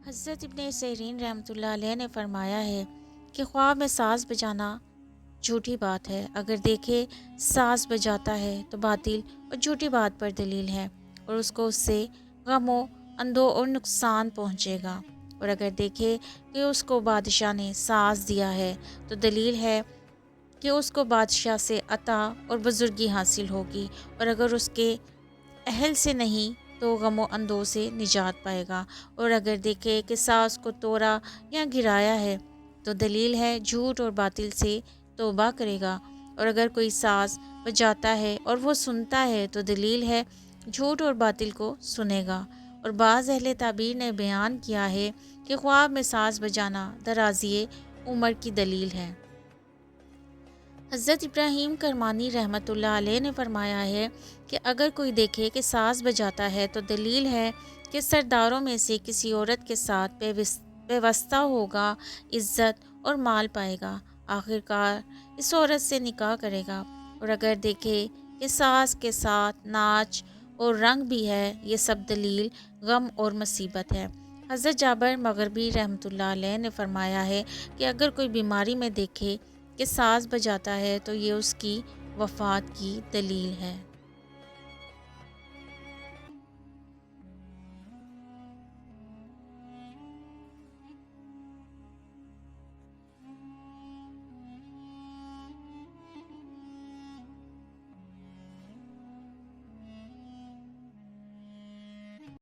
حضرت ابن سیرین رحمۃ اللہ علیہ نے فرمایا ہے کہ خواب میں ساز بجانا جھوٹی بات ہے۔ اگر دیکھے ساز بجاتا ہے تو باطل اور جھوٹی بات پر دلیل ہے اور اس کو اس سے غم و اندو اور نقصان پہنچے گا، اور اگر دیکھے کہ اس کو بادشاہ نے ساز دیا ہے تو دلیل ہے کہ اس کو بادشاہ سے عطا اور بزرگی حاصل ہوگی، اور اگر اس کے اہل سے نہیں تو غم و اندو سے نجات پائے گا، اور اگر دیکھے کہ ساز کو توڑا یا گرایا ہے تو دلیل ہے جھوٹ اور باطل سے توبہ کرے گا، اور اگر کوئی ساز بجاتا ہے اور وہ سنتا ہے تو دلیل ہے جھوٹ اور باطل کو سنے گا۔ اور بعض اہل تعبیر نے بیان کیا ہے کہ خواب میں ساز بجانا درازی عمر کی دلیل ہے۔ حضرت ابراہیم کرمانی رحمۃ اللہ علیہ نے فرمایا ہے کہ اگر کوئی دیکھے کہ ساز بجاتا ہے تو دلیل ہے کہ سرداروں میں سے کسی عورت کے ساتھ پیوستہ ہوگا، عزت اور مال پائے گا، آخر کار اس عورت سے نکاح کرے گا، اور اگر دیکھے کہ ساز کے ساتھ ناچ اور رنگ بھی ہے، یہ سب دلیل غم اور مصیبت ہے۔ حضرت جابر مغربی رحمۃ اللہ علیہ نے فرمایا ہے کہ اگر کوئی بیماری میں دیکھے کہ ساز بجاتا ہے تو یہ اس کی وفات کی دلیل ہے۔